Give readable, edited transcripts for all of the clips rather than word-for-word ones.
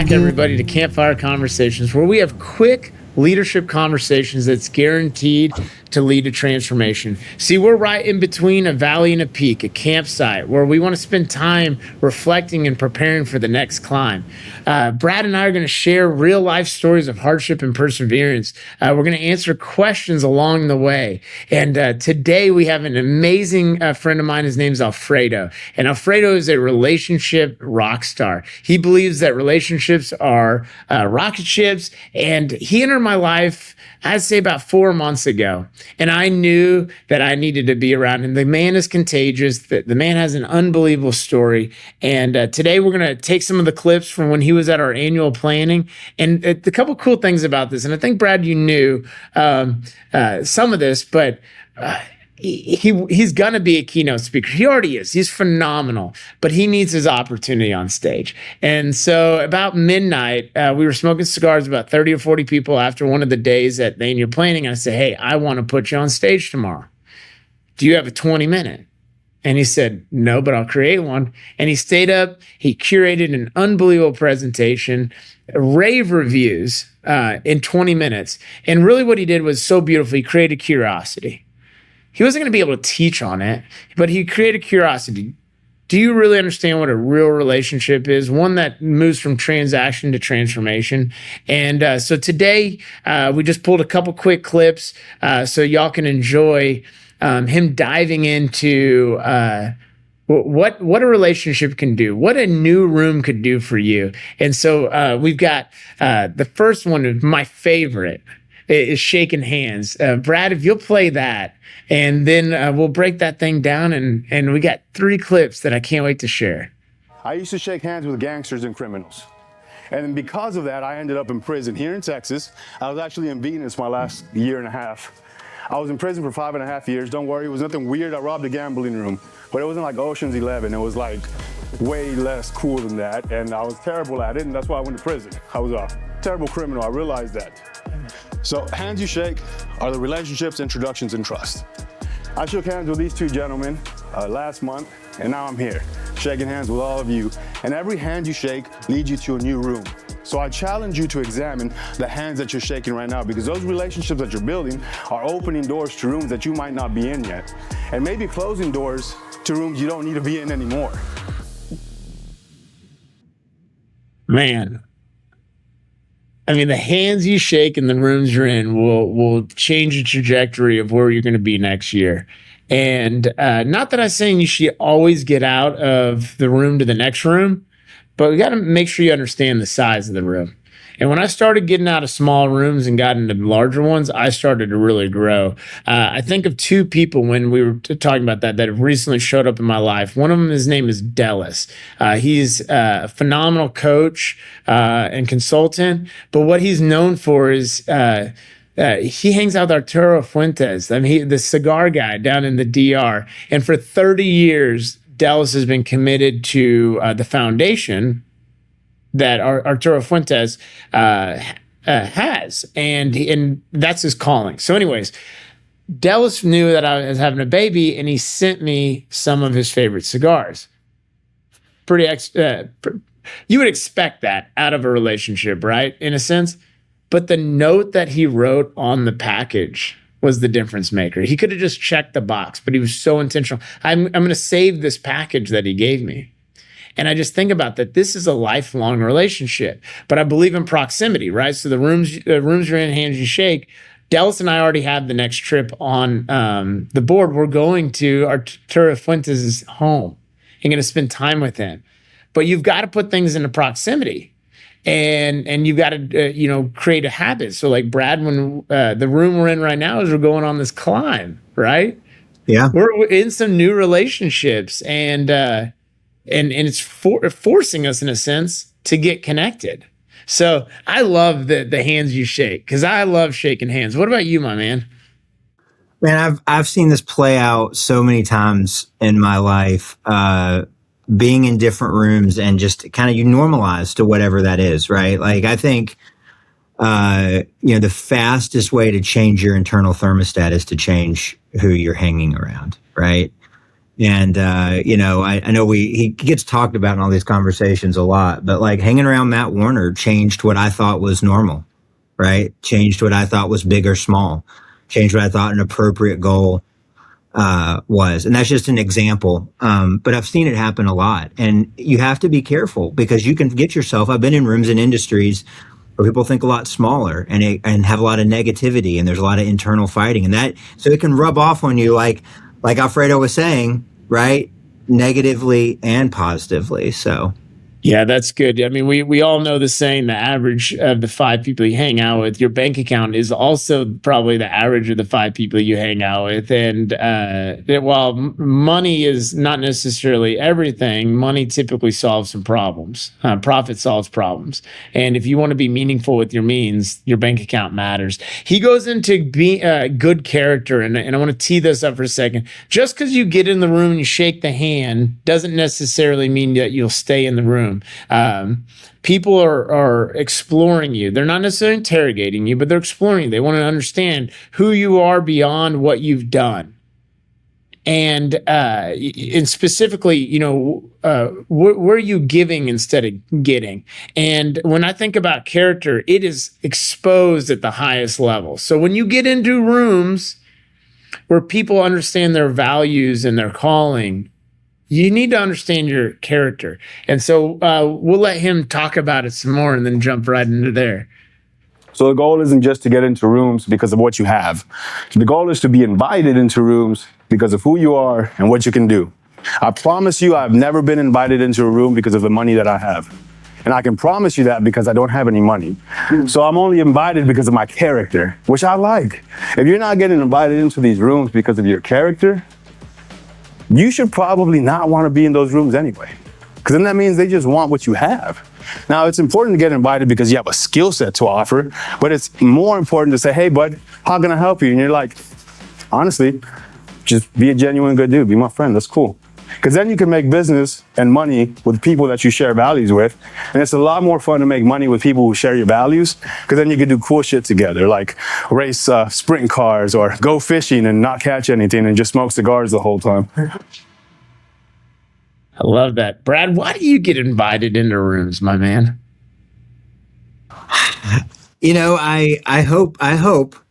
back, everybody, to Campfire Conversations, where we have quick leadership conversations that's guaranteed to lead to transformation. See, we're right in between a valley and a peak, a campsite, where we want to spend time reflecting and preparing for the next climb. Brad and I are going to share real life stories of hardship and perseverance. We're going to answer questions along the way. And today we have an amazing friend of mine. His name's Alfredo. And Alfredo is a relationship rock star. He believes that relationships are rocket ships. And he entered my life, I'd say about 4 months ago. And I knew that I needed to be around him. The man is contagious. The man has an unbelievable story. And today we're going to take some of the clips from when he was at our annual planning. And a couple cool things about this. And I think, Brad, you knew some of this, but he's going to be a keynote speaker. He already is. He's phenomenal, but he needs his opportunity on stage. And so about midnight, we were smoking cigars, about 30 or 40 people after one of the days at the annual planning. I said, hey, I want to put you on stage tomorrow. Do you have a 20-minute? And he said, no, but I'll create one. And he stayed up. He curated an unbelievable presentation, rave reviews in 20 minutes. And really what he did was so beautiful. He created curiosity. He wasn't going to be able to teach on it, but he created curiosity. Do you really understand what a real relationship is? One that moves from transaction to transformation. And so today, we just pulled a couple quick clips so y'all can enjoy him diving into what a relationship can do, what a new room could do for you. And so we've got the first one, my favorite, is shaking hands. Brad, if you'll play that, and then we'll break that thing down, and we got 3 clips that I can't wait to share. I used to shake hands with gangsters and criminals. And because of that, I ended up in prison here in Texas. I was actually in Venus my last year and a half. I was in prison for 5.5 years. Don't worry, it was nothing weird. I robbed a gambling room, but it wasn't like Ocean's 11. It was like way less cool than that. And I was terrible at it, and that's why I went to prison. I was a terrible criminal, I realized that. So hands you shake are the relationships, introductions, and trust. I shook hands with these 2 gentlemen last month, and now I'm here, shaking hands with all of you. And every hand you shake leads you to a new room. So I challenge you to examine the hands that you're shaking right now, because those relationships that you're building are opening doors to rooms that you might not be in yet, and maybe closing doors to rooms you don't need to be in anymore. Man. I mean, the hands you shake and the rooms you're in will change the trajectory of where you're going to be next year. And not that I'm saying you should always get out of the room to the next room, but we got to make sure you understand the size of the room. And when I started getting out of small rooms and got into larger ones, I started to really grow. I think of 2 people when we were talking about that have recently showed up in my life. One of them, his name is Dallas. He's a phenomenal coach and consultant, but what he's known for is he hangs out with Arturo Fuentes. I mean, the cigar guy down in the DR. And for 30 years, Dallas has been committed to the foundation that Arturo Fuentes has, and that's his calling. So anyways, Dallas knew that I was having a baby, and he sent me some of his favorite cigars. You would expect that out of a relationship, right? In a sense. But the note that he wrote on the package was the difference maker. He could have just checked the box, but he was so intentional. I'm going to save this package that he gave me. And I just think about that. This is a lifelong relationship, but I believe in proximity, right? So the rooms you're in, hands you shake. Dallas and I already have the next trip on the board. We're going to Arturo Fuentes' home and going to spend time with him. But you've got to put things into proximity, and you've got to create a habit. So like Brad, when the room we're in right now is we're going on this climb, right? Yeah, we're in some new relationships, and it's forcing us in a sense to get connected. So I love the hands you shake, because I love shaking hands. What about you, my man? Man, I've seen this play out so many times in my life, being in different rooms, and just kind of you normalize to whatever that is, right? Like I think, the fastest way to change your internal thermostat is to change who you're hanging around, right? And, I know he gets talked about in all these conversations a lot, but like hanging around Matt Warner changed what I thought was normal, right? Changed what I thought was big or small, changed what I thought an appropriate goal was. And that's just an example. But I've seen it happen a lot, and you have to be careful because you can get yourself, I've been in rooms and industries where people think a lot smaller and have a lot of negativity, and there's a lot of internal fighting, so it can rub off on you like Alfredo was saying, right? Negatively and positively. So. Yeah, that's good. I mean, we all know the saying, the average of the 5 people you hang out with, your bank account is also probably the average of the 5 people you hang out with. And while money is not necessarily everything, money typically solves some problems. Profit solves problems. And if you want to be meaningful with your means, your bank account matters. He goes into being good character. And I want to tee this up for a second. Just because you get in the room and you shake the hand doesn't necessarily mean that you'll stay in the room. People are exploring you. They're not necessarily interrogating you, but they're exploring you. They want to understand who you are beyond what you've done. And specifically, where are you giving instead of getting? And when I think about character, it is exposed at the highest level. So when you get into rooms where people understand their values and their calling, you need to understand your character. And so we'll let him talk about it some more and then jump right into there. So the goal isn't just to get into rooms because of what you have. The goal is to be invited into rooms because of who you are and what you can do. I promise you, I've never been invited into a room because of the money that I have. And I can promise you that because I don't have any money. So I'm only invited because of my character, which I like. If you're not getting invited into these rooms because of your character, you should probably not want to be in those rooms anyway, because then that means they just want what you have. Now, it's important to get invited because you have a skill set to offer, but it's more important to say, hey, bud, how can I help you? And you're like, honestly, just be a genuine good dude. Be my friend. That's cool. Because then you can make business and money with people that you share values with. And it's a lot more fun to make money with people who share your values, because then you can do cool shit together, like race sprint cars or go fishing and not catch anything and just smoke cigars the whole time. I love that. Brad, why do you get invited into rooms, my man? I hope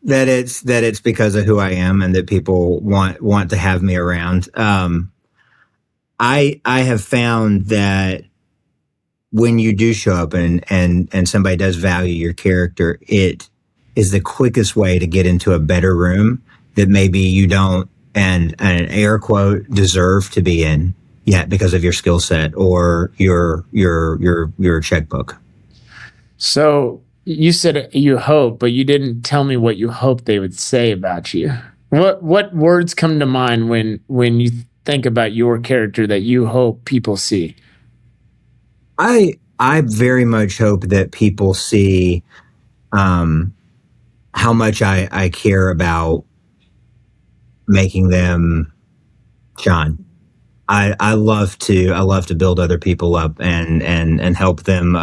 that it's because of who I am and that people want to have me around. I have found that when you do show up and somebody does value your character, it is the quickest way to get into a better room that maybe you don't, and an air quote, deserve to be in yet because of your skill set or your checkbook. So you said you hope, but you didn't tell me what you hope they would say about you. What words come to mind when you think about your character that you hope people see? I very much hope that people see how much I care about making them shine. I love to build other people up and help them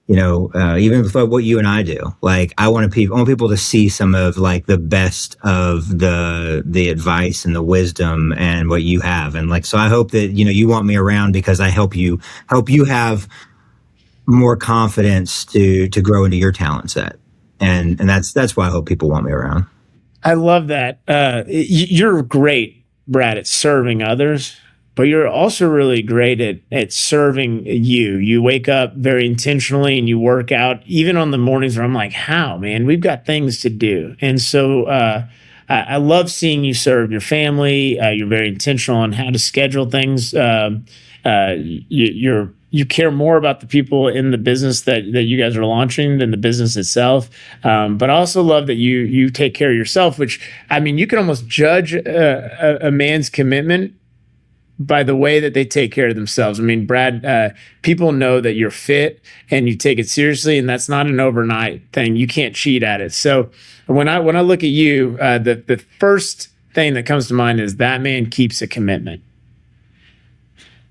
even with what you and I do. Like I want people to see some of like the best of the advice and the wisdom and what you have. And like, so I hope that, you want me around because I help you have more confidence to grow into your talent set. And that's why I hope people want me around. I love that. You're great, Brad, at serving others, but you're also really great at serving you. You wake up very intentionally and you work out, even on the mornings where I'm like, how, man, we've got things to do. And so I love seeing you serve your family. You're very intentional on how to schedule things. You care more about the people in the business that you guys are launching than the business itself. But I also love that you take care of yourself, which, I mean, you can almost judge a man's commitment by the way that they take care of themselves. I mean, Brad, people know that you're fit and you take it seriously, and that's not an overnight thing. You can't cheat at it. So when I look at you, the first thing that comes to mind is that man keeps a commitment.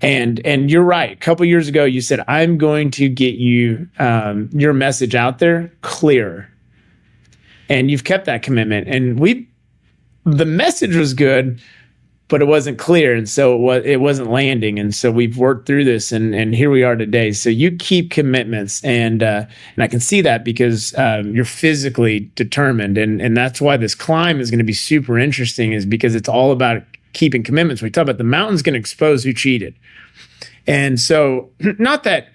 And you're right. A couple years ago, you said, I'm going to get you your message out there clearer. And you've kept that commitment. And the message was good, but it wasn't clear, and so it wasn't landing, and so we've worked through this, and here we are today. So you keep commitments, and I can see that because you're physically determined, and that's why this climb is going to be super interesting, is because it's all about keeping commitments. We talk about the mountain's going to expose who cheated, and so not that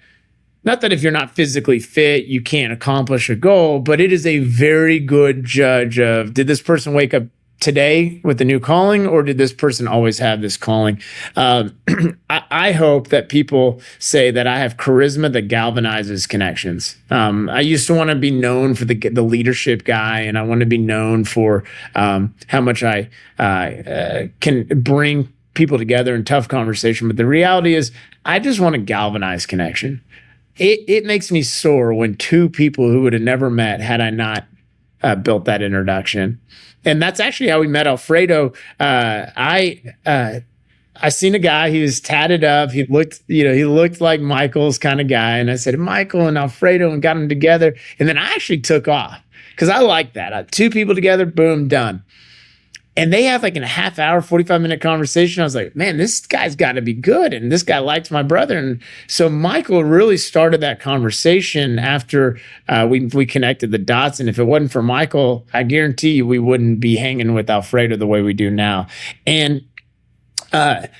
if you're not physically fit, you can't accomplish a goal, but it is a very good judge of, did this person wake up today with a new calling, or did this person always have this calling? I hope that people say that I have charisma that galvanizes connections. I used to want to be known for the leadership guy, and I want to be known for how much I can bring people together in tough conversation. But the reality is, I just want to galvanize connection. It makes me sore when two people who would have never met had I not built that introduction. And that's actually how we met Alfredo. I seen a guy, he was tatted up. He looked like Michael's kind of guy. And I said, Michael and Alfredo, and got them together. And then I actually took off because I like that. Two people together, boom, done. And they have like a half hour, 45-minute conversation. I was like, man, this guy's got to be good. And this guy likes my brother. And so Michael really started that conversation after we connected the dots. And if it wasn't for Michael, I guarantee you we wouldn't be hanging with Alfredo the way we do now. And that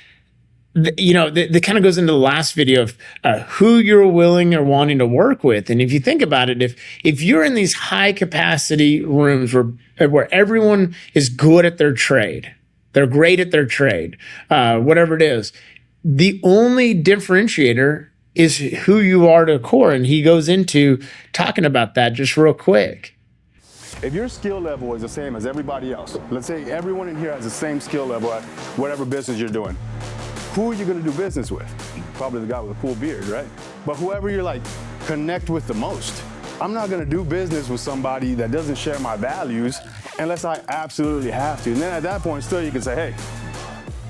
kind of goes into the last video of who you're willing or wanting to work with. And if you think about it, if you're in these high capacity rooms where everyone is good at their trade, they're great at their trade, whatever it is, the only differentiator is who you are to the core. And he goes into talking about that just real quick. If your skill level is the same as everybody else, let's say everyone in here has the same skill level at whatever business you're doing, who are you going to do business with? Probably the guy with a cool beard, right? But whoever you're like, connect with the most. I'm not going to do business with somebody that doesn't share my values unless I absolutely have to. And then at that point, still you can say, hey,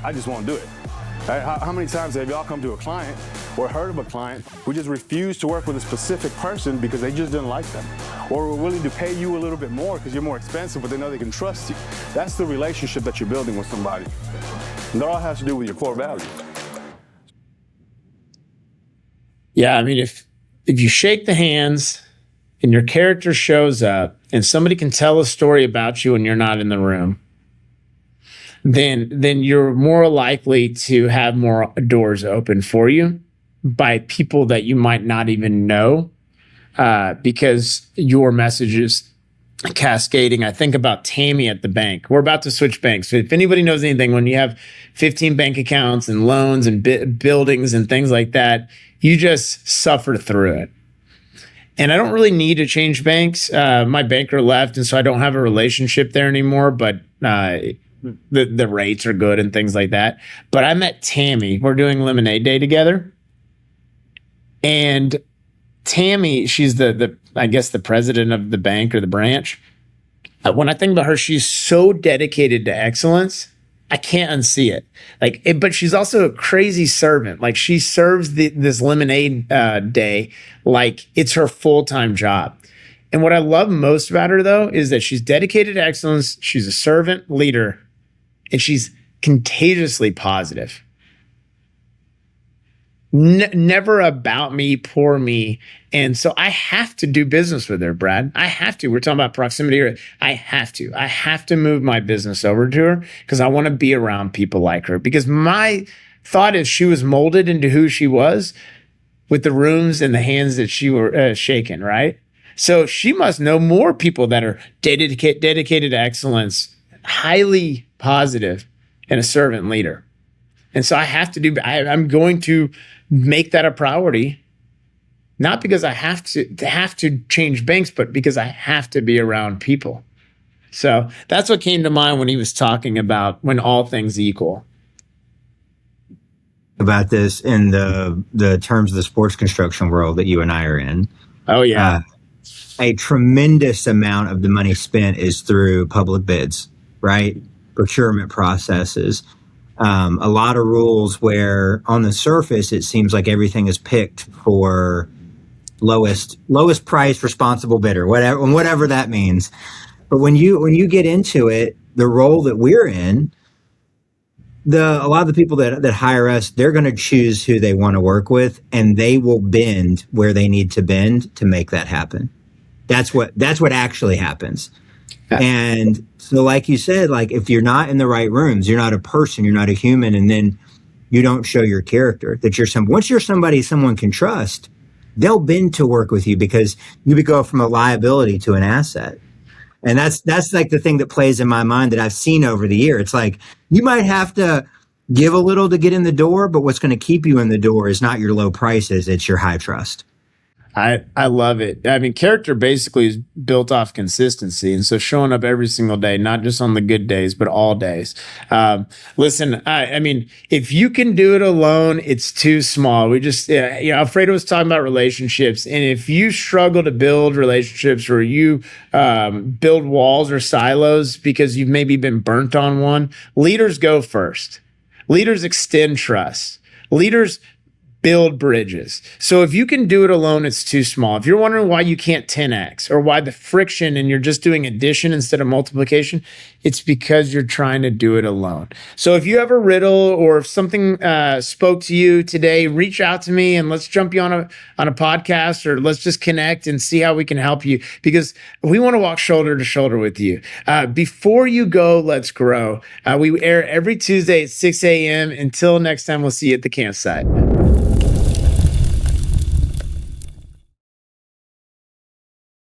I just won't do it. Right? How many times have y'all come to a client or heard of a client who just refused to work with a specific person because they just didn't like them? Or were willing to pay you a little bit more because you're more expensive, but they know they can trust you. That's the relationship that you're building with somebody. And that all has to do with your core values. Yeah, I mean, if you shake the hands and your character shows up and somebody can tell a story about you and you're not in the room, then you're more likely to have more doors open for you by people that you might not even know, because your message is cascading. I think about Tammy at the bank. We're about to switch banks. So if anybody knows anything, when you have 15 bank accounts and loans and buildings and things like that, you just suffer through it. And I don't really need to change banks. My banker left, and so I don't have a relationship there anymore, but the rates are good and things like that. But I met Tammy. We're doing Lemonade Day together. And Tammy, she's I guess the president of the bank or the branch. When I think about her, she's so dedicated to excellence. I can't unsee it. But she's also a crazy servant. Like, she serves this Lemonade Day like it's her full-time job. And what I love most about her, though, is that she's dedicated to excellence. She's a servant leader, and she's contagiously positive. Never about me, poor me. And so I have to do business with her, Brad. I have to. We're talking about proximity here. I have to move my business over to her because I want to be around people like her. Because my thought is she was molded into who she was with the rooms and the hands that she were shaking, right? So she must know more people that are dedicated to excellence, highly positive, and a servant leader. And so I'm going to make that a priority, not because I have to change banks, but because I have to be around people. So that's what came to mind when he was talking about when all things equal. About this in the terms of the sports construction world that you and I are in. Oh, yeah. A tremendous amount of the money spent is through public bids, right? Procurement processes. A lot of rules where on the surface it seems like everything is picked for lowest price responsible bidder, whatever that means. But when you get into it, the role that we're in, a lot of the people that hire us, they're going to choose who they want to work with, and they will bend where they need to bend to make that happen. That's what actually happens. And so, like you said, like if you're not in the right rooms, you're not a person, you're not a human, and then you don't show your character that once you're somebody someone can trust, they'll bend to work with you because you would go from a liability to an asset. And that's like the thing that plays in my mind that I've seen over the year. It's like you might have to give a little to get in the door, but what's going to keep you in the door is not your low prices, it's your high trust. I love it. I mean, character basically is built off consistency. And so showing up every single day, not just on the good days, but all days. Listen, I mean, if you can do it alone, it's too small. Alfredo was talking about relationships. And if you struggle to build relationships or you build walls or silos because you've maybe been burnt on one, leaders go first. Leaders extend trust. Leaders build bridges. So if you can do it alone, it's too small. If you're wondering why you can't 10x or why the friction and you're just doing addition instead of multiplication, it's because you're trying to do it alone. So if you have a riddle or if something spoke to you today, reach out to me and let's jump you on a podcast, or let's just connect and see how we can help you, because we want to walk shoulder to shoulder with you. Before you go, let's grow. We air every Tuesday at 6 a.m. Until next time, we'll see you at the campsite.